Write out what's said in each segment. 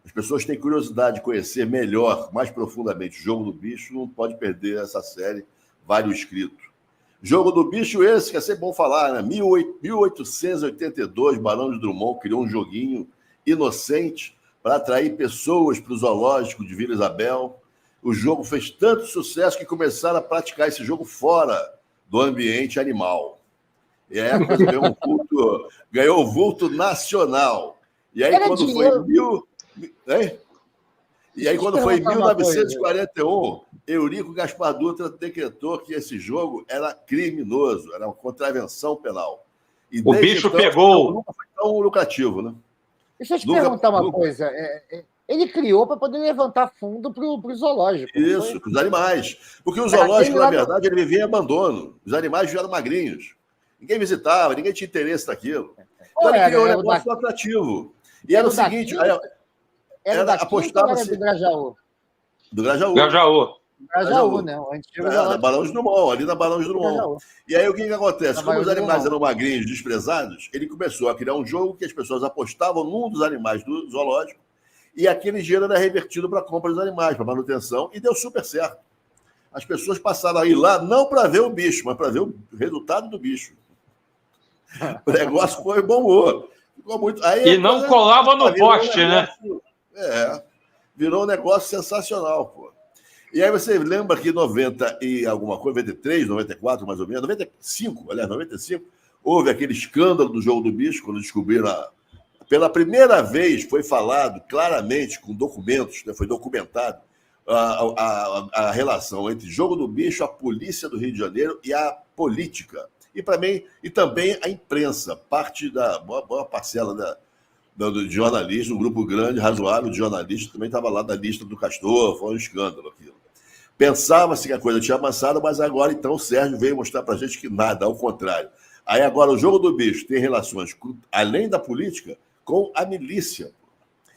as pessoas têm curiosidade de conhecer melhor, mais profundamente, o Jogo do Bicho, não pode perder essa série, vale o inscrito. Jogo do Bicho esse, que é sempre bom falar, né? 1882, Barão de Drummond criou um joguinho inocente para atrair pessoas para o zoológico de Vila Isabel. O jogo fez tanto sucesso que começaram a praticar esse jogo fora do ambiente animal. E aí a coisa ganhou um vulto nacional. E aí, quando foi em 1941, Eurico Gaspar Dutra decretou que esse jogo era criminoso, era uma contravenção penal. E o bicho então, pegou. Nunca foi tão lucrativo, né? Deixa eu te perguntar uma coisa. Ele criou para poder levantar fundo para o zoológico. Isso, para os animais. Porque o zoológico, na verdade, ele vivia em abandono. Os animais vieram magrinhos. Ninguém visitava, ninguém tinha interesse naquilo. Então ele criou um negócio atrativo. E era o seguinte... Era apostava-se... do Grajaú? Do Grajaú. Grajaú, né? Na Barão de Drummond, ali na Barão de Drummond. E aí o que acontece? Como os animais eram magrinhos, desprezados, ele começou a criar um jogo que as pessoas apostavam num dos animais do zoológico e aquele dinheiro era revertido para a compra dos animais, para manutenção, e deu super certo. As pessoas passaram a ir lá não para ver o bicho, mas para ver o resultado do bicho. O negócio foi bom. Ficou muito... Aí, e não colava no poste, né? Virou um negócio sensacional, pô. E aí você lembra que em 90 e alguma coisa, 93, 94 mais ou menos, 95, aliás, 95, houve aquele escândalo do Jogo do Bicho, quando descobriram, pela primeira vez foi falado claramente com documentos, né, foi documentado a relação entre Jogo do Bicho, a polícia do Rio de Janeiro e a política. E também a imprensa, parte da boa parcela de jornalistas, um grupo grande, razoável de jornalistas, também estava lá na lista do Castor, foi um escândalo aquilo. Pensava-se que a coisa tinha avançado, mas agora, então, o Sérgio veio mostrar para a gente que nada, ao contrário. Aí agora o Jogo do Bicho tem relações, além da política, com a milícia.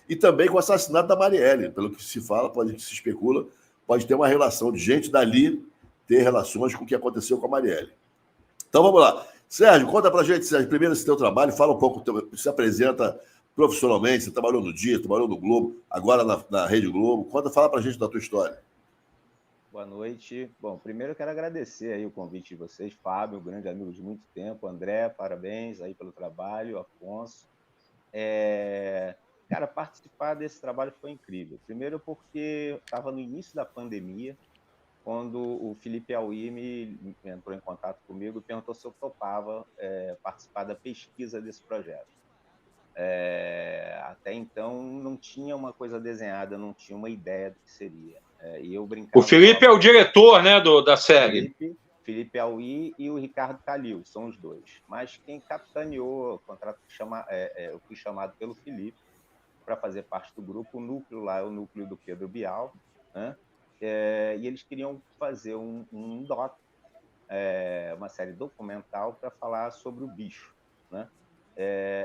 E também com o assassinato da Marielle. Pelo que se fala, se especula, pode ter uma relação de gente dali ter relações com o que aconteceu com a Marielle. Então, vamos lá. Sérgio, conta para a gente, Sérgio, primeiro esse teu trabalho, fala um pouco, se apresenta profissionalmente, você trabalhou no Dia, trabalhou no Globo, agora na Rede Globo. Fala para a gente da tua história. Boa noite. Bom, primeiro eu quero agradecer aí o convite de vocês, Fábio, um grande amigo de muito tempo, André, parabéns aí pelo trabalho, Afonso. Cara, participar desse trabalho foi incrível. Primeiro porque estava no início da pandemia, quando o Felipe Auí me entrou em contato comigo e perguntou se eu topava participar da pesquisa desse projeto. Até então não tinha uma coisa desenhada, não tinha uma ideia do que seria. E eu brincava. O Felipe é o diretor, né, da série. Felipe Auí e o Ricardo Calil, são os dois. Mas quem capitaneou o contrato, eu fui chamado pelo Felipe para fazer parte do grupo. O núcleo lá é o núcleo do Pedro Bial, né? E eles queriam fazer um doc, uma série documental para falar sobre o bicho, né?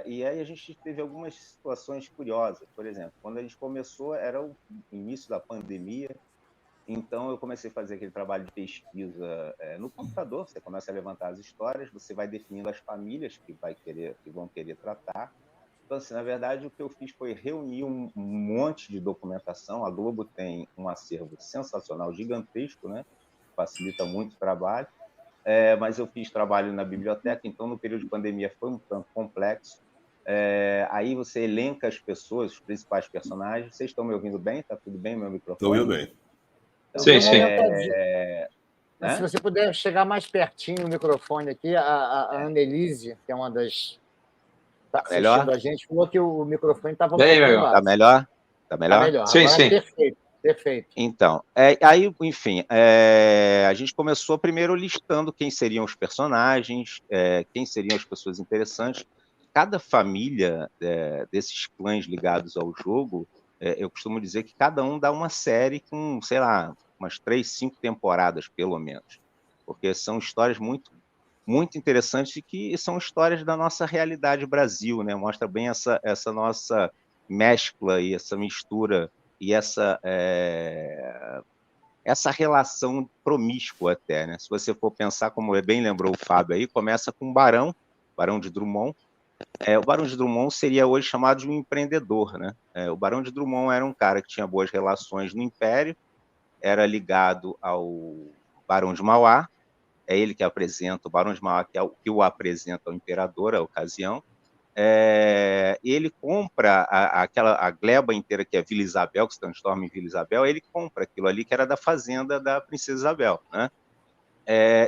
E aí a gente teve algumas situações curiosas. Por exemplo, quando a gente começou, era o início da pandemia, então eu comecei a fazer aquele trabalho de pesquisa no computador. Você começa a levantar as histórias, você vai definindo as famílias que vão querer tratar. Então, assim, na verdade, o que eu fiz foi reunir um monte de documentação. A Globo tem um acervo sensacional, gigantesco, né? Facilita muito o trabalho. Mas eu fiz trabalho na biblioteca, então no período de pandemia foi um tanto complexo. Aí você elenca as pessoas, os principais personagens. Vocês estão me ouvindo bem? Está tudo bem, meu microfone? Estou ouvindo bem. Então, sim. Se você puder chegar mais pertinho no microfone aqui, a Annelise, que é uma das... Está assistindo a gente, falou que o microfone estava um pouco baixo. Está melhor? Está melhor? Tá melhor. Sim, agora, sim. Perfeito. Então, aí, enfim, a gente começou primeiro listando quem seriam os personagens, quem seriam as pessoas interessantes. Cada família desses clãs ligados ao jogo, eu costumo dizer que cada um dá uma série com, sei lá, umas 3, 5 temporadas, pelo menos. Porque são histórias muito, muito interessantes e que são histórias da nossa realidade Brasil, né? Mostra bem essa nossa mescla e essa mistura e essa relação promíscua até, né? Se você for pensar, como bem lembrou o Fábio aí, começa com Barão de Drummond, O Barão de Drummond seria hoje chamado de um empreendedor, né? O Barão de Drummond era um cara que tinha boas relações no Império, era ligado ao Barão de Mauá, é ele que apresenta, o Barão de Mauá que o apresenta ao imperador à ocasião. Ele compra a gleba inteira, que é Vila Isabel, que se transforma em Vila Isabel, ele compra aquilo ali que era da fazenda da Princesa Isabel, né?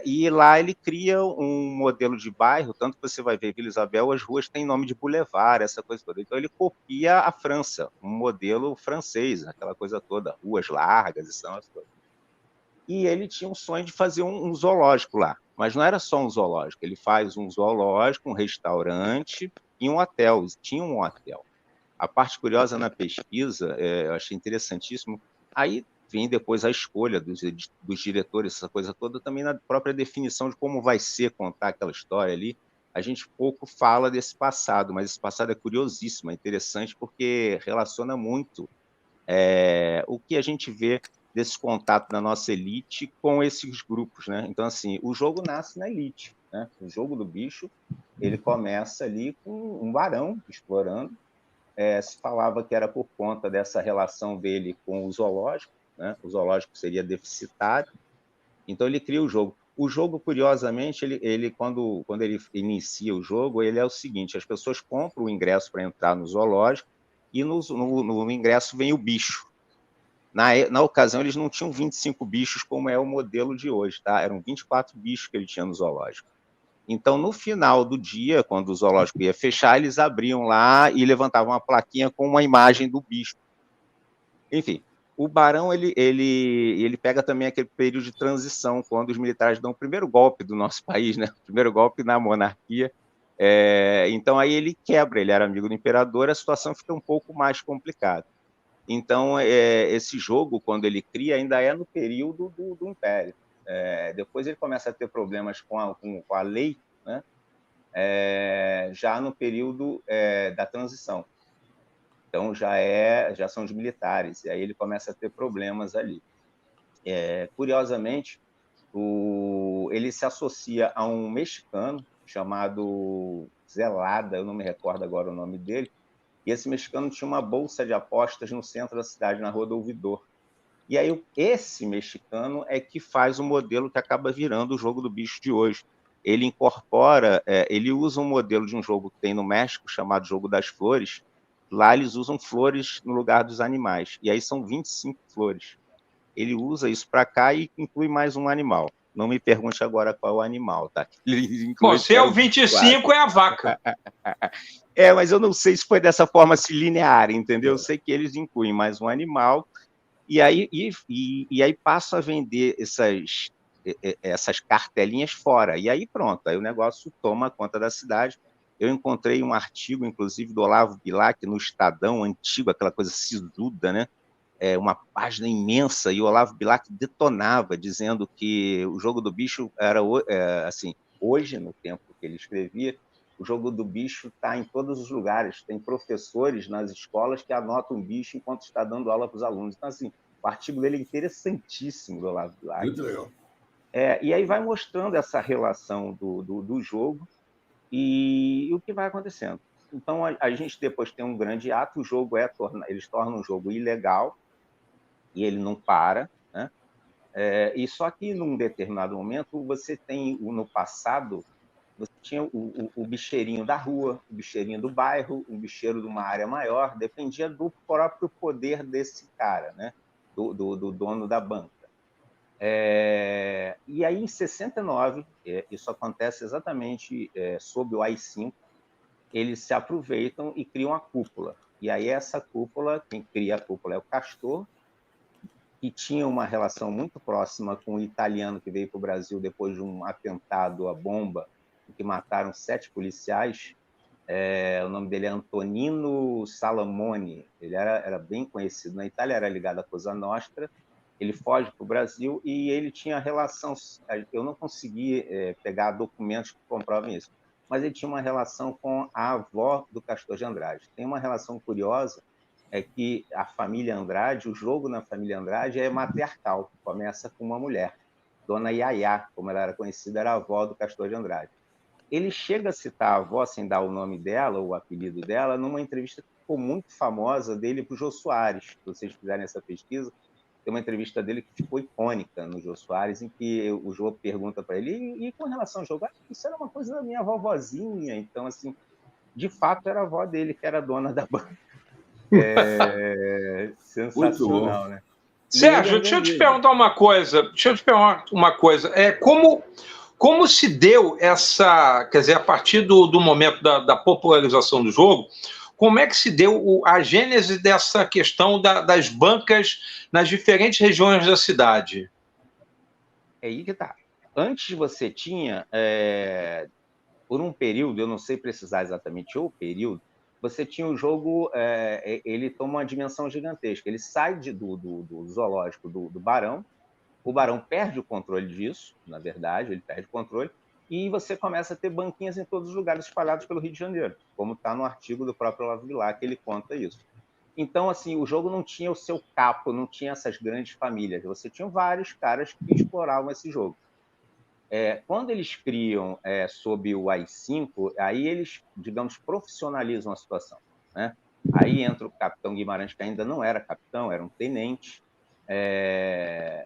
E lá ele cria um modelo de bairro, tanto que você vai ver Vila Isabel, as ruas têm nome de boulevard, essa coisa toda. Então ele copia a França, um modelo francês, aquela coisa toda, ruas largas e são as coisas. E ele tinha um sonho de fazer um zoológico lá, mas não era só um zoológico, ele faz um zoológico, um restaurante e um hotel, tinha um hotel. A parte curiosa na pesquisa, eu achei interessantíssimo, aí vem depois a escolha dos diretores, essa coisa toda, também na própria definição de como vai ser contar aquela história ali. A gente pouco fala desse passado, mas esse passado é curiosíssimo, é interessante, porque relaciona muito o que a gente vê desse contato da nossa elite com esses grupos, né? Então, assim, o jogo nasce na elite, né? O jogo do bicho, ele começa ali com um barão explorando. Se falava que era por conta dessa relação dele com o zoológico, né? O zoológico seria deficitário, então ele cria o jogo. O jogo, curiosamente, ele quando ele inicia o jogo, ele é o seguinte: as pessoas compram o ingresso para entrar no zoológico e no ingresso vem o bicho. Na ocasião, eles não tinham 25 bichos, como é o modelo de hoje, tá? Eram 24 bichos que ele tinha no zoológico. Então, no final do dia, quando o zoológico ia fechar, eles abriam lá e levantavam uma plaquinha com uma imagem do bicho. Enfim, o Barão ele pega também aquele período de transição, quando os militares dão o primeiro golpe do nosso país, né? O primeiro golpe na monarquia. Então, aí ele quebra, ele era amigo do imperador, a situação fica um pouco mais complicada. Então, esse jogo, quando ele cria, ainda é no período do Império. Depois ele começa a ter problemas com a lei, né? Já no período da transição. Então, já são os militares, e aí ele começa a ter problemas ali. Curiosamente, ele se associa a um mexicano chamado Zelada, eu não me recordo agora o nome dele, e esse mexicano tinha uma bolsa de apostas no centro da cidade, na Rua do Ouvidor. E aí esse mexicano é que faz o modelo que acaba virando o jogo do bicho de hoje. Ele incorpora, ele usa um modelo de um jogo que tem no México, chamado Jogo das Flores. Lá eles usam flores no lugar dos animais, e aí são 25 flores. Ele usa isso para cá e inclui mais um animal. Não me pergunte agora qual é o animal, tá? Você é o 25, é a vaca. Mas eu não sei se foi dessa forma linear, entendeu? Eu sei que eles incluem mais um animal, e aí passam a vender essas cartelinhas fora. E aí pronto, aí o negócio toma conta da cidade. Eu encontrei um artigo, inclusive, do Olavo Bilac, no Estadão antigo, aquela coisa sisuda, né? Uma página imensa, e o Olavo Bilac detonava, dizendo que o jogo do bicho era, assim, hoje, no tempo que ele escrevia, o jogo do bicho está em todos os lugares. Tem professores nas escolas que anotam um bicho enquanto está dando aula para os alunos. Então, assim, o artigo dele é interessantíssimo, do Olavo Bilac. Muito legal. E aí vai mostrando essa relação do jogo e o que vai acontecendo. Então, a gente depois tem um grande ato, o jogo eles tornam o jogo ilegal, e ele não para, né? E só que num determinado momento você tem, no passado, você tinha o bicheirinho da rua, o bicheirinho do bairro, o bicheiro de uma área maior, dependia do próprio poder desse cara, né? Do dono da banca. E aí, em 69, isso acontece exatamente sob o AI-5, eles se aproveitam e criam a cúpula. E aí essa cúpula, quem cria a cúpula é o Castor, que tinha uma relação muito próxima com o italiano que veio para o Brasil depois de um atentado à bomba, em que mataram 7 policiais. O nome dele é Antonino Salamone. Ele era bem conhecido na Itália, era ligado à Cosa Nostra. Ele foge para o Brasil e ele tinha relação... Eu não consegui pegar documentos que comprovem isso, mas ele tinha uma relação com a avó do Castor de Andrade. Tem uma relação curiosa, é que a família Andrade, o jogo na família Andrade é matriarcal, começa com uma mulher. Dona Yayá, como ela era conhecida, era a avó do Castor de Andrade. ele chega a citar a avó, sem dar o nome dela, ou o apelido dela, numa entrevista que ficou muito famosa dele para o Jô Soares. Se vocês fizerem essa pesquisa, tem uma entrevista dele que ficou icônica no Jô Soares, em que o Jô pergunta para ele, e com relação ao jogo, isso era uma coisa da minha vovozinha. Então, assim, de fato, era a avó dele que era dona da banca. Sensacional, né? Sérgio, deixa eu te perguntar uma coisa. Como se deu essa... Quer dizer, a partir do momento da popularização do jogo, como é que se deu a gênese dessa questão das bancas nas diferentes regiões da cidade? É aí que tá. Antes você tinha, por um período, eu não sei precisar exatamente o período, você tinha o jogo, ele toma uma dimensão gigantesca. Ele sai do zoológico do Barão, o Barão perde o controle disso, na verdade, ele perde o controle, e você começa a ter banquinhas em todos os lugares espalhados pelo Rio de Janeiro, como está no artigo do próprio Olavo Bilac, que ele conta isso. Então, assim, o jogo não tinha o seu capo, não tinha essas grandes famílias, você tinha vários caras que exploravam esse jogo. Quando eles criam sob o AI-5, aí eles, digamos, profissionalizam a situação, né? Aí entra o capitão Guimarães, que ainda não era capitão, era um tenente.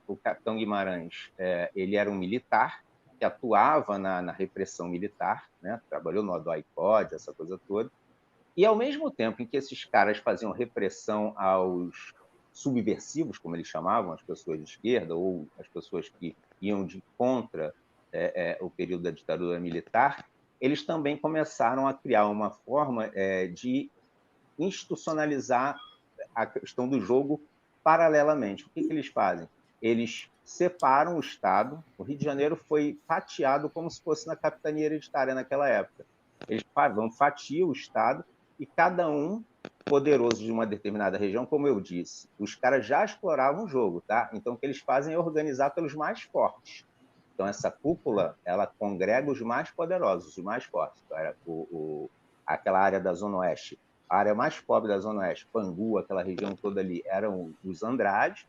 O capitão Guimarães, ele era um militar que atuava na repressão militar, né? Trabalhou no DOI-CODE, essa coisa toda. E, ao mesmo tempo em que esses caras faziam repressão aos subversivos, como eles chamavam, as pessoas de esquerda, ou as pessoas que iam de contra o período da ditadura militar, eles também começaram a criar uma forma de institucionalizar a questão do jogo paralelamente. O que eles fazem? Eles separam o Estado. O Rio de Janeiro foi fatiado como se fosse na capitania hereditária naquela época. Eles fatiam o Estado e cada um poderoso de uma determinada região, como eu disse, os caras já exploravam o jogo, tá? Então, o que eles fazem é organizar pelos mais fortes. Então, essa cúpula, ela congrega os mais poderosos, os mais fortes. Então, era aquela área da Zona Oeste, a área mais pobre da Zona Oeste, Pangu, aquela região toda ali, eram os Andrade.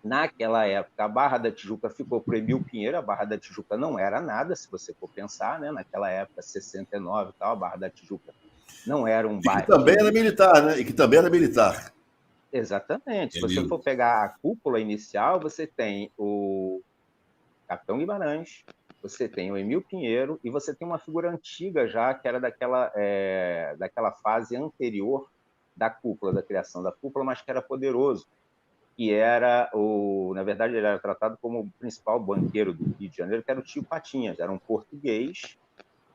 Naquela época, a Barra da Tijuca ficou para o Emílio Pinheiro. A Barra da Tijuca não era nada, se você for pensar, né? Naquela época, 69 e tal, a Barra da Tijuca não era um bairro. Que também era militar, né? E que também era militar. Exatamente. Se você for pegar a cúpula inicial, você tem o Capitão Guimarães, você tem o Emílio Pinheiro e você tem uma figura antiga já, que era daquela fase anterior da cúpula, da criação da cúpula, mas que era poderoso, que era na verdade, ele era tratado como o principal banqueiro do Rio de Janeiro, que era o Tio Patinhas, era um português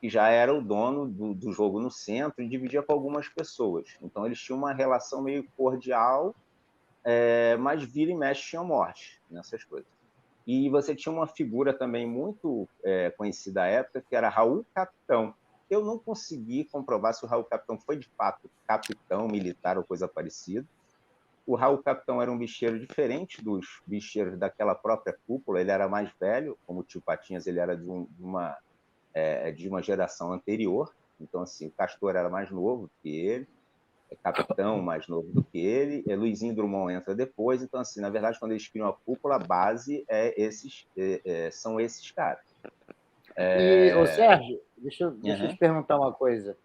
que já era o dono do jogo no centro e dividia com algumas pessoas. Então, eles tinham uma relação meio cordial, mas vira e mexe tinha morte nessas coisas. E você tinha uma figura também muito conhecida à época, que era Raul Capitão. Eu não consegui comprovar se o Raul Capitão foi, de fato, capitão militar ou coisa parecida. O Raul Capitão era um bicheiro diferente dos bicheiros daquela própria cúpula. Ele era mais velho, como o Tio Patinhas, ele era de uma geração anterior. Então, assim, o Castor era mais novo do que ele, Capitão mais novo do que ele, Luizinho Drummond entra depois. Então, assim, na verdade, quando eles criam a cúpula, a base são esses caras. Ô, Sérgio, deixa eu te perguntar uma coisa.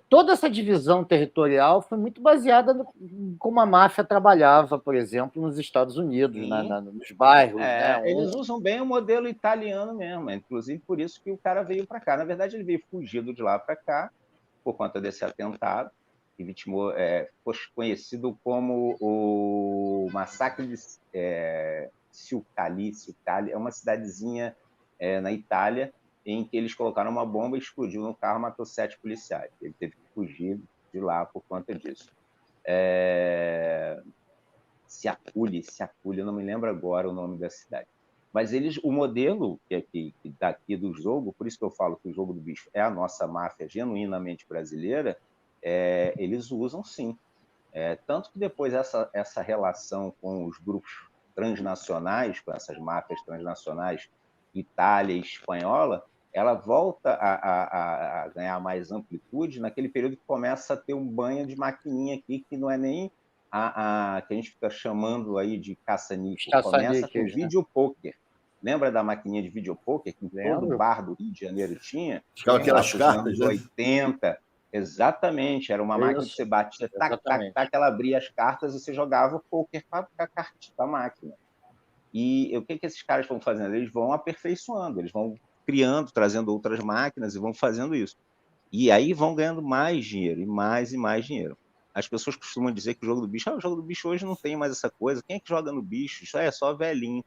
Toda essa divisão territorial foi muito baseada em como a máfia trabalhava, por exemplo, nos Estados Unidos, nos bairros. Né? Eles usam bem o modelo italiano mesmo, inclusive por isso que o cara veio para cá. Na verdade, ele veio fugido de lá para cá por conta desse atentado, que vitimou, foi conhecido como o massacre de Ciucali. É uma cidadezinha na Itália, em que eles colocaram uma bomba, explodiu no carro, matou 7 policiais. Ele teve que fugir de lá por conta disso. Ciapulli, eu não me lembro agora o nome da cidade. Mas o modelo que daqui do jogo, por isso que eu falo que o Jogo do Bicho é a nossa máfia genuinamente brasileira, eles usam sim. Tanto que depois essa relação com os grupos transnacionais, com essas máfias transnacionais, Itália e espanhola, ela volta a ganhar mais amplitude naquele período que começa a ter um banho de maquininha aqui, que não é nem que a gente fica chamando aí de caça-níquel. Começa com o videopôquer. Lembra da maquininha de videopoker que todo bar do Rio de Janeiro tinha? Ficava aquelas cartas, né? 80. Exatamente, era uma máquina que você batia, tac, tac, tac, ela abria as cartas e você jogava o poker com a máquina. E o que esses caras vão fazendo? Eles vão aperfeiçoando, eles vão criando, trazendo outras máquinas e vão fazendo isso. E aí vão ganhando mais dinheiro, e mais dinheiro. As pessoas costumam dizer que o jogo do bicho, o jogo do bicho hoje não tem mais essa coisa. Quem é que joga no bicho? Isso é só velhinho.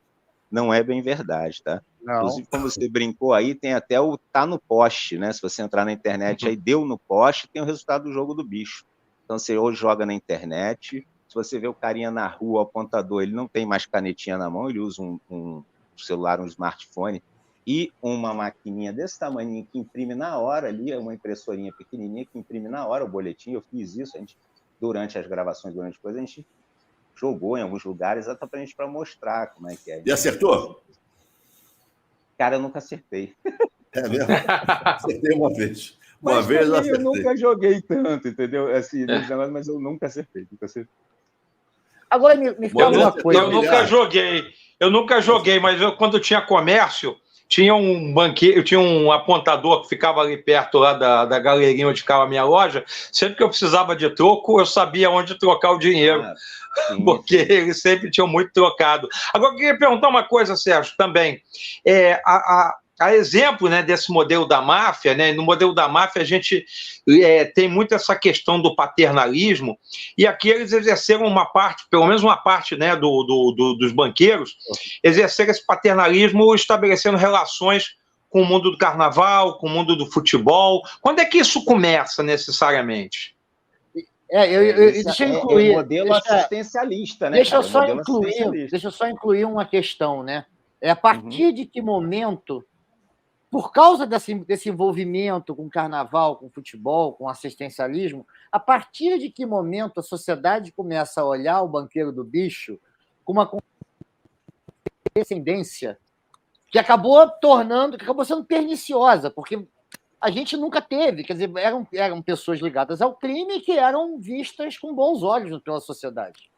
Não é bem verdade, tá? Não. Inclusive, como você brincou aí, tem até o tá no poste, né? Se você entrar na internet, aí deu no poste, tem o resultado do jogo do bicho. Então, você hoje joga na internet, se você vê o carinha na rua, o apontador, ele não tem mais canetinha na mão, ele usa um celular, um smartphone, e uma maquininha desse tamanho que imprime na hora ali, uma impressorinha pequenininha que imprime na hora o boletim. Eu fiz isso, durante as gravações, durante coisas, a gente jogou em alguns lugares exatamente para mostrar como é que é. E acertou? Cara, eu nunca acertei. É mesmo? Acertei uma vez. Mas vez eu acertei. Eu nunca joguei tanto, entendeu? Assim, mas eu nunca acertei. Agora, me fala uma coisa. Eu nunca joguei, mas quando tinha comércio, tinha um banqueiro, tinha um apontador que ficava ali perto lá da galerinha onde ficava a minha loja. Sempre que eu precisava de troco, eu sabia onde trocar o dinheiro. Porque eles sempre tinham muito trocado. Agora, eu queria perguntar uma coisa, Sérgio, também. A exemplo, né, desse modelo da máfia, né, no modelo da máfia a gente tem muito essa questão do paternalismo, e aqui eles exerceram uma parte, pelo menos uma parte, né, dos banqueiros, exerceram esse paternalismo estabelecendo relações com o mundo do carnaval, com o mundo do futebol. Quando é que isso começa, necessariamente? Deixa eu incluir. É o modelo assistencialista, né? Deixa eu só incluir uma questão, né? A partir de que momento, por causa desse envolvimento com carnaval, com futebol, com assistencialismo, a partir de que momento a sociedade começa a olhar o banqueiro do bicho com uma descendência que acabou sendo perniciosa, porque a gente nunca teve, quer dizer, eram pessoas ligadas ao crime que eram vistas com bons olhos pela sociedade.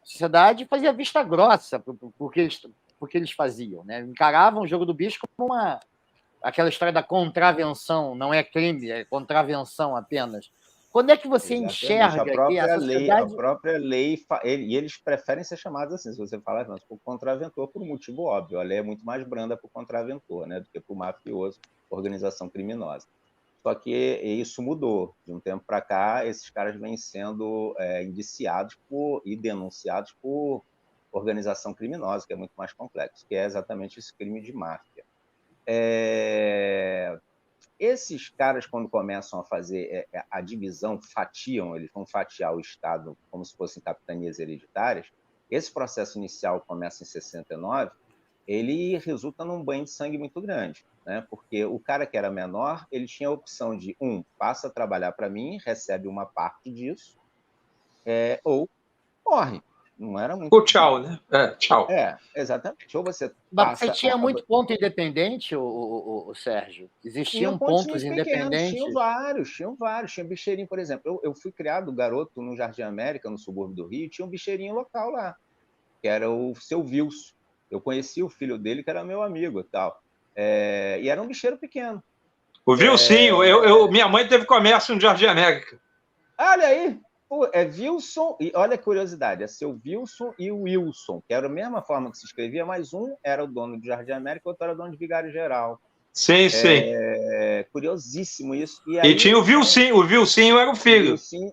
A sociedade fazia vista grossa porque eles faziam, né? Encaravam o jogo do bicho como aquela história da contravenção, não é crime, é contravenção apenas. Quando é que você enxerga que a sociedade... A própria lei, e eles preferem ser chamados assim, se você falar, por contraventor, por um motivo óbvio. A lei é muito mais branda para o contraventor, né, do que para o mafioso, organização criminosa. Só que isso mudou. De um tempo para cá, esses caras vêm sendo indiciados e denunciados por organização criminosa, que é muito mais complexo, que é exatamente esse crime de máfia. Esses caras, quando começam a fazer a divisão, eles vão fatiar o Estado como se fossem capitanias hereditárias. Esse processo inicial começa em 69, ele resulta num banho de sangue muito grande, né? Porque o cara que era menor, ele tinha a opção de, passa a trabalhar para mim, recebe uma parte disso, ou morre. Não era muito... Ou tchau, né? Tchau. Exatamente. Ou você Mas você tinha muito ponto independente, o Sérgio? Existiam pontos independentes? Tinham vários. Tinha bicheirinho, por exemplo. Eu fui criado garoto no Jardim América, no subúrbio do Rio, tinha um bicheirinho local lá, que era o seu Wilson. Eu conheci o filho dele, que era meu amigo e tal. E era um bicheiro pequeno. O Wilson, minha mãe teve comércio no Jardim América. Olha aí! Wilson, e olha a curiosidade, é seu Wilson e o Wilson, que era a mesma forma que se escrevia, mas um era o dono do Jardim América, o outro era o dono de Vigário Geral. Sim. Curiosíssimo isso. E tinha o Wilson era o filho. O Wilson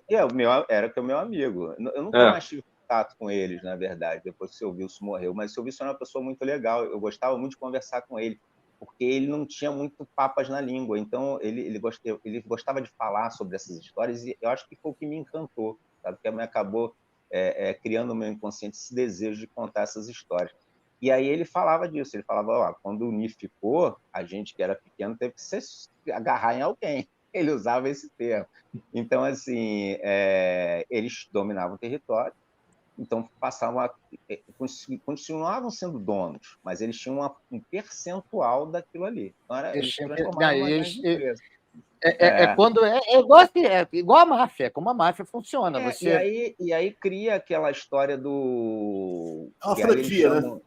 era o meu amigo. Eu nunca mais tive contato com eles, na verdade, depois que o seu Wilson morreu, mas o seu Wilson era uma pessoa muito legal, eu gostava muito de conversar com ele, porque ele não tinha muito papas na língua, então ele gostava de falar sobre essas histórias, e eu acho que foi o que me encantou, sabe? Que me acabou criando no meu inconsciente esse desejo de contar essas histórias. E aí ele falava disso, ele falava, quando unificou, a gente que era pequeno teve que se agarrar em alguém. Ele usava esse termo. Então, assim, eles dominavam o território, então continuavam sendo donos, mas eles tinham um percentual daquilo ali. Então, eles transformavam uma grande empresa. Igual a máfia, como a máfia funciona. E aí cria aquela história do... É uma franquia, né?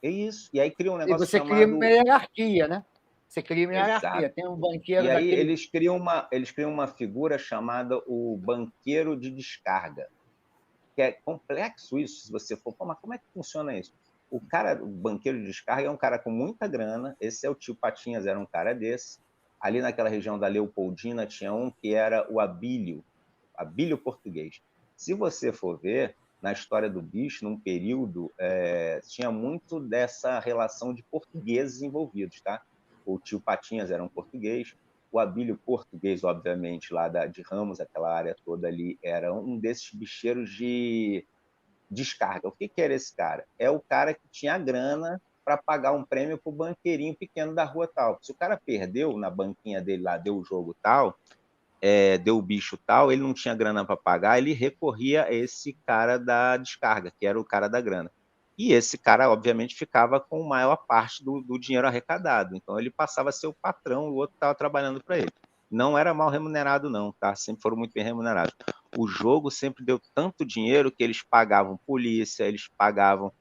É isso. E aí cria um negócio E você chamado... cria uma hierarquia, né? Você cria uma Exato. hierarquia. Tem um banqueiro E aí daquele... eles criam uma figura chamada o banqueiro de descarga, que é complexo isso, se você for... Pô, mas como é que funciona isso? O banqueiro de descarga é um cara com muita grana, esse é o tio Patinhas, era um cara desse. Ali naquela região da Leopoldina tinha um que era o Abílio português. Se você for ver, na história do bicho, num período, tinha muito dessa relação de portugueses envolvidos, tá? O tio Patinhas era um português, o Abílio português, obviamente, lá de Ramos, aquela área toda ali, era um desses bicheiros de descarga. O que era esse cara? É o cara que tinha grana para pagar um prêmio para o banqueirinho pequeno da rua tal. Se o cara perdeu na banquinha dele lá, deu o jogo tal, deu o bicho tal, ele não tinha grana para pagar, ele recorria a esse cara da descarga, que era o cara da grana. E esse cara, obviamente, ficava com a maior parte do dinheiro arrecadado. Então, ele passava a ser o patrão, o outro estava trabalhando para ele. Não era mal remunerado, não, tá? Sempre foram muito bem remunerados. O jogo sempre deu tanto dinheiro que eles pagavam polícia, eles pagavam...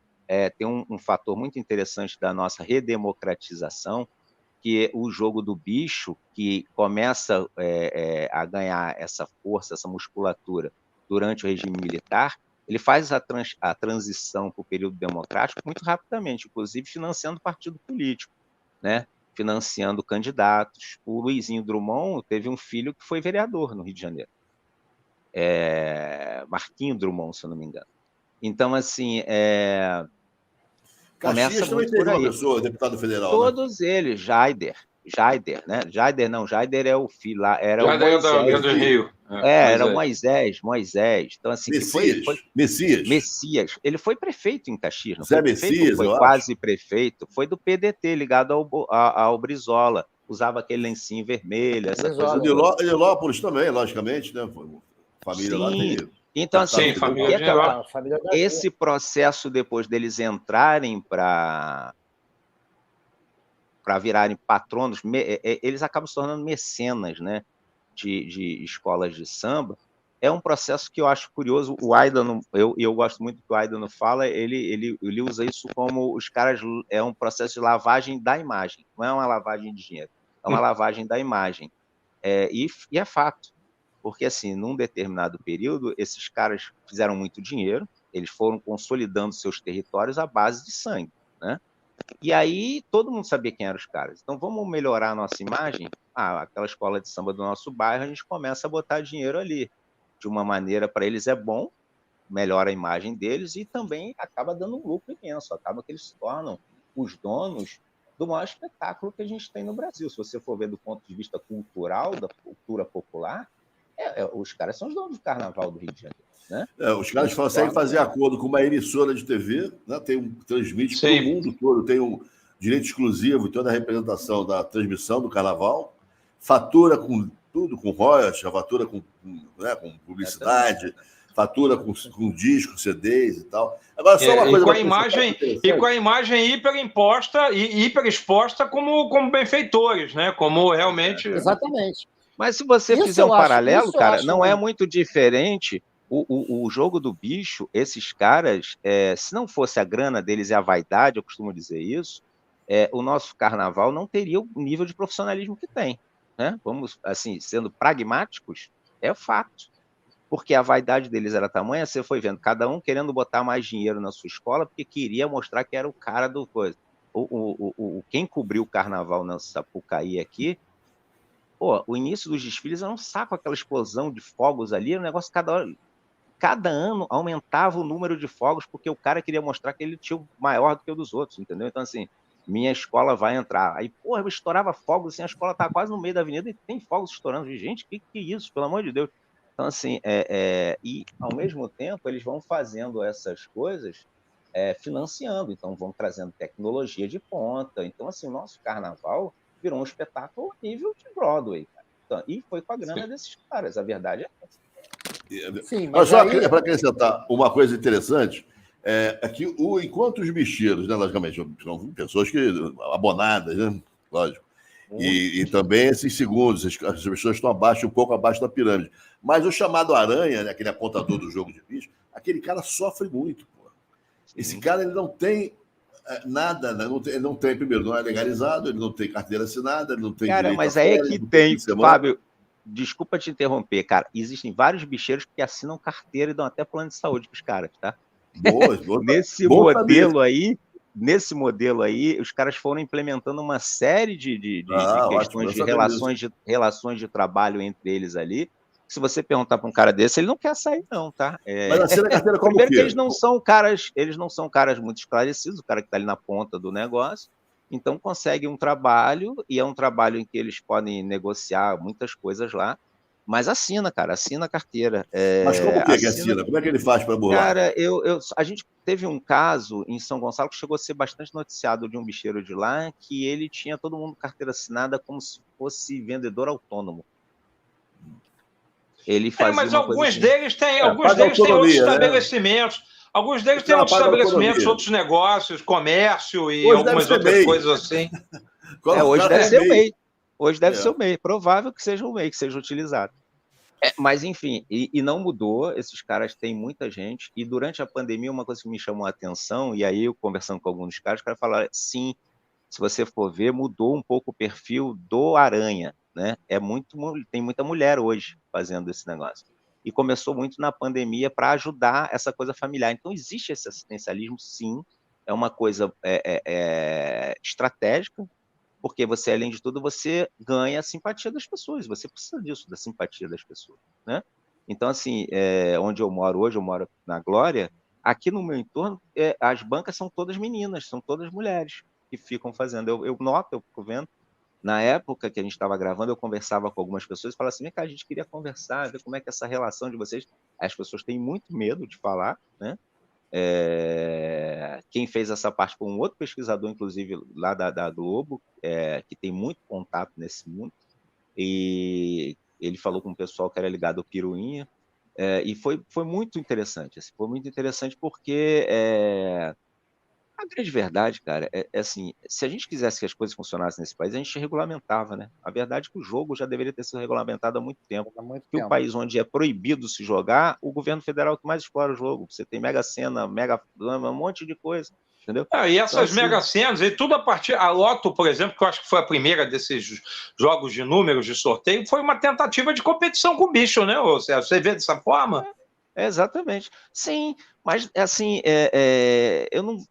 tem um fator muito interessante da nossa redemocratização, que é o jogo do bicho, que começa a ganhar essa força, essa musculatura durante o regime militar, ele faz a transição para o período democrático muito rapidamente, inclusive financiando partido político, né? Financiando candidatos. O Luizinho Drummond teve um filho que foi vereador no Rio de Janeiro. Marquinho Drummond, se eu não me engano. Então, assim, Caxias também teve uma pessoa, deputado federal, todos eles, Jaider, né? Jaider é o filho lá, era Jaider o Moisés. do Rio. Era o Moisés. Então, assim, Messias. Ele foi prefeito em Caxias, não Zé foi prefeito, Messias, foi quase prefeito, foi do PDT, ligado ao Brizola, usava aquele lencinho vermelho, essa coisa. Nilópolis também, logicamente, né? Família lá tem... Então, assim, família esse processo depois deles entrarem para virarem patronos, eles acabam se tornando mecenas, né, de escolas de samba. É um processo que eu acho curioso. O Aidano, eu gosto muito do que o Aidano fala, ele usa isso como os caras... É um processo de lavagem da imagem, não é uma lavagem de dinheiro, é uma lavagem da imagem. E é fato. Porque, assim, num determinado período, esses caras fizeram muito dinheiro, eles foram consolidando seus territórios à base de sangue, né? E aí todo mundo sabia quem eram os caras. Então, vamos melhorar a nossa imagem? Aquela escola de samba do nosso bairro, a gente começa a botar dinheiro ali. De uma maneira, para eles é bom, melhora a imagem deles e também acaba dando um lucro imenso. Acaba que eles se tornam os donos do maior espetáculo que a gente tem no Brasil. Se você for ver do ponto de vista cultural, da cultura popular, os caras são os donos do Carnaval do Rio de Janeiro, né? Os caras conseguem fazer acordo com uma emissora de TV, né? Transmite para o mundo todo, tem um direito exclusivo em toda a representação da transmissão do Carnaval, fatura com tudo, com royalties, fatura com publicidade, fatura com discos, CDs e tal. Agora, só uma coisa... Com a imagem hiperexposta como benfeitores, né? Como realmente... Exatamente. Mas se você fizer um paralelo, cara, não é muito diferente. O jogo do bicho, esses caras, se não fosse a grana deles e a vaidade, eu costumo dizer isso, o nosso carnaval não teria o nível de profissionalismo que tem, né? Vamos, assim, sendo pragmáticos, é fato. Porque a vaidade deles era tamanha, você foi vendo, cada um querendo botar mais dinheiro na sua escola, porque queria mostrar que era o cara do coisa. Quem cobriu o carnaval na Sapucaí aqui, o início dos desfiles era um saco, aquela explosão de fogos ali, era um negócio cada ano aumentava o número de fogos, porque o cara queria mostrar que ele tinha o maior do que o dos outros, entendeu? Então, assim, minha escola vai entrar. Aí, eu estourava fogos, assim, a escola tá quase no meio da avenida e tem fogos estourando. Gente, que é isso, pelo amor de Deus? Então, assim, e ao mesmo tempo eles vão fazendo essas coisas financiando, então vão trazendo tecnologia de ponta. Então, assim, o nosso carnaval virou um espetáculo nível de Broadway, cara. Então, e foi com a grana desses caras, a verdade é essa. Sim, mas só para acrescentar uma coisa interessante, que enquanto os bicheiros, né, logicamente, são pessoas abonadas, né, lógico, e também esses segundos, as pessoas estão um pouco abaixo da pirâmide. Mas o chamado Aranha, né, aquele apontador do jogo de bicho, aquele cara sofre muito. Pô. Esse cara ele não tem Nada, né? Não tem, primeiro, não é legalizado, ele não tem carteira assinada, ele não tem Cara, direito mas a aí é férias, que não tem, fim de semana. Fábio, desculpa te interromper, cara. Existem vários bicheiros que assinam carteira e dão até plano de saúde para os caras, tá? Boa, Nesse modelo aí, os caras foram implementando uma série de questões de relações de trabalho entre eles ali. Se você perguntar para um cara desse, ele não quer sair, não, tá? Mas assina a carteira como Primeiro quê? que eles não são caras muito esclarecidos, o cara que está ali na ponta do negócio. Então consegue um trabalho, e é um trabalho em que eles podem negociar muitas coisas lá, mas assina, cara, assina a carteira. Mas como que assina? Como é que ele faz para burlar? Cara, a gente teve um caso em São Gonçalo que chegou a ser bastante noticiado de um bicheiro de lá, que ele tinha todo mundo carteira assinada como se fosse vendedor autônomo. Ele fazia mas uma alguns coisa deles têm, alguns deles têm outros estabelecimentos. Alguns deles têm outros estabelecimentos, outros negócios, comércio e algumas outras coisas assim. Hoje deve ser o MEI. Hoje deve ser o MEI. Provável que seja o MEI que seja utilizado. Mas, enfim, e não mudou. Esses caras têm muita gente. E durante a pandemia, uma coisa que me chamou a atenção, e aí eu conversando com alguns caras, os caras falaram, sim, se você for ver, mudou um pouco o perfil do Aranha, né? Tem muita mulher hoje fazendo esse negócio. E começou muito na pandemia para ajudar essa coisa familiar. Então, existe esse assistencialismo, sim, é uma coisa estratégica, porque você, além de tudo, você ganha a simpatia das pessoas, você precisa disso, da simpatia das pessoas, né? Então, assim, onde eu moro hoje, eu moro na Glória, aqui no meu entorno, as bancas são todas meninas, são todas mulheres que ficam fazendo. Eu noto, eu fico vendo. Na época que a gente estava gravando, eu conversava com algumas pessoas e falava assim, a gente queria conversar, ver como é que é essa relação de vocês. As pessoas têm muito medo de falar, né? Quem fez essa parte foi um outro pesquisador, inclusive, lá da Globo, que tem muito contato nesse mundo, e ele falou com um pessoal que era ligado ao Piruinha, e foi muito interessante. Assim, foi muito interessante porque... A grande verdade, cara, é assim, se a gente quisesse que as coisas funcionassem nesse país, a gente regulamentava, né? A verdade é que o jogo já deveria ter sido regulamentado há muito tempo. O país onde é proibido se jogar, o governo federal é o que mais explora o jogo. Você tem Mega Sena, um monte de coisa, entendeu? E essas Mega Senas, e tudo a partir... A Loto, por exemplo, que eu acho que foi a primeira desses jogos de números de sorteio, foi uma tentativa de competição com o bicho, né? Ou seja, você vê dessa forma? Exatamente. Sim, mas, assim, eu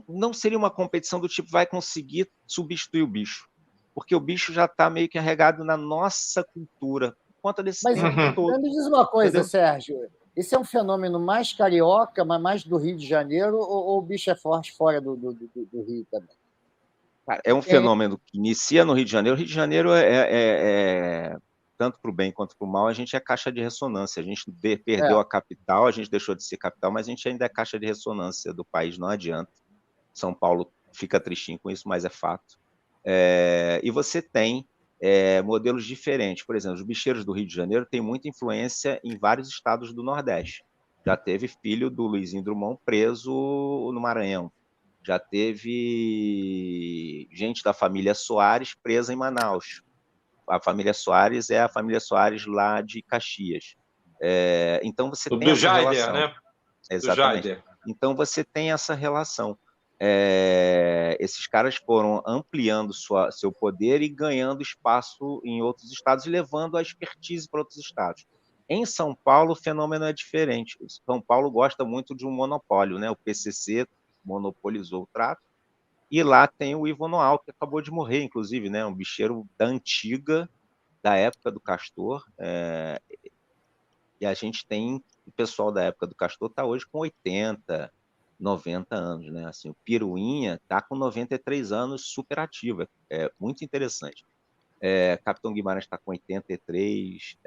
não seria uma competição do tipo vai conseguir substituir o bicho, porque o bicho já está meio que arregado na nossa cultura, por conta desse tempo todo. Me diz uma coisa, entendeu? Sérgio, esse é um fenômeno mais carioca, mas mais do Rio de Janeiro, ou o bicho é forte fora do Rio também? Cara, é um fenômeno que inicia no Rio de Janeiro. O Rio de Janeiro tanto para o bem quanto para o mal, a gente é caixa de ressonância. A gente perdeu a capital, a gente deixou de ser capital, mas a gente ainda é caixa de ressonância do país, não adianta. São Paulo fica tristinho com isso, mas é fato. E você tem modelos diferentes. Por exemplo, os bicheiros do Rio de Janeiro têm muita influência em vários estados do Nordeste. Já teve filho do Luizinho Drummond preso no Maranhão. Já teve gente da família Soares presa em Manaus. A família Soares é a família Soares lá de Caxias. Então você tem essa relação. Né? Exatamente. Então você tem essa relação. Esses caras foram ampliando seu poder e ganhando espaço em outros estados e levando a expertise para outros estados. Em São Paulo, o fenômeno é diferente. São Paulo gosta muito de um monopólio, né? O PCC monopolizou o trato, e lá tem o Ivo Noal, que acabou de morrer, inclusive, né? Um bicheiro da antiga, da época do Castor, e a gente tem o pessoal da época do Castor está hoje com 80, 90 anos, né? Assim, o Piruinha está com 93 anos, super ativo, é muito interessante. Capitão Guimarães está com 83,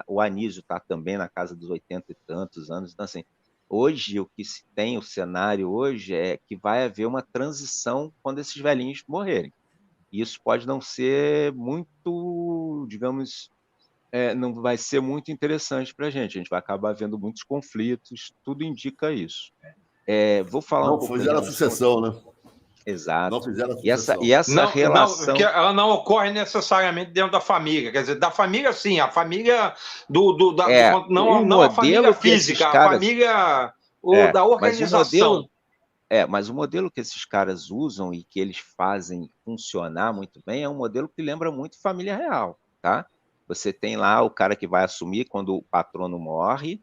o Anísio está também na casa dos 80 e tantos anos. Então, assim, hoje, o que se tem, o cenário hoje é que vai haver uma transição quando esses velhinhos morrerem. E isso pode não ser muito, digamos, não vai ser muito interessante para a gente vai acabar vendo muitos conflitos, tudo indica isso. Vou falar um pouco... Não fizeram a sucessão, né? Exato. Não fizeram a sucessão. E essa relação... Não, ela não ocorre necessariamente dentro da família. Quer dizer, da família, sim. A família não a família física, a família da organização. Mas o modelo que esses caras usam e que eles fazem funcionar muito bem é um modelo que lembra muito família real, tá? Você tem lá o cara que vai assumir quando o patrono morre,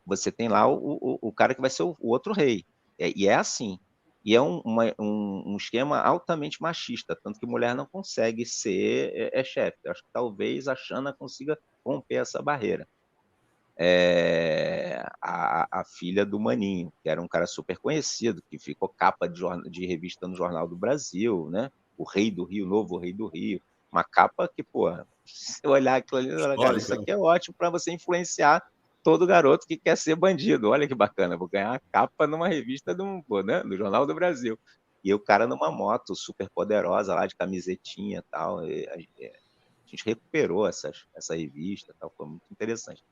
você tem lá o cara que vai ser o outro rei. E é assim. E é um esquema altamente machista, tanto que mulher não consegue ser chefe. Eu acho que talvez a Shanna consiga romper essa barreira. A filha do Maninho, que era um cara super conhecido, que ficou capa de revista no Jornal do Brasil, né? O Rei do Rio, Novo Rei do Rio. Uma capa que, pô, se você olhar aquilo ali, cara, isso aqui é ótimo para você influenciar todo garoto que quer ser bandido. Olha que bacana, vou ganhar a capa numa revista né, do Jornal do Brasil. E o cara numa moto super poderosa lá, de camisetinha e tal. A gente recuperou essa revista, tal, foi muito interessante.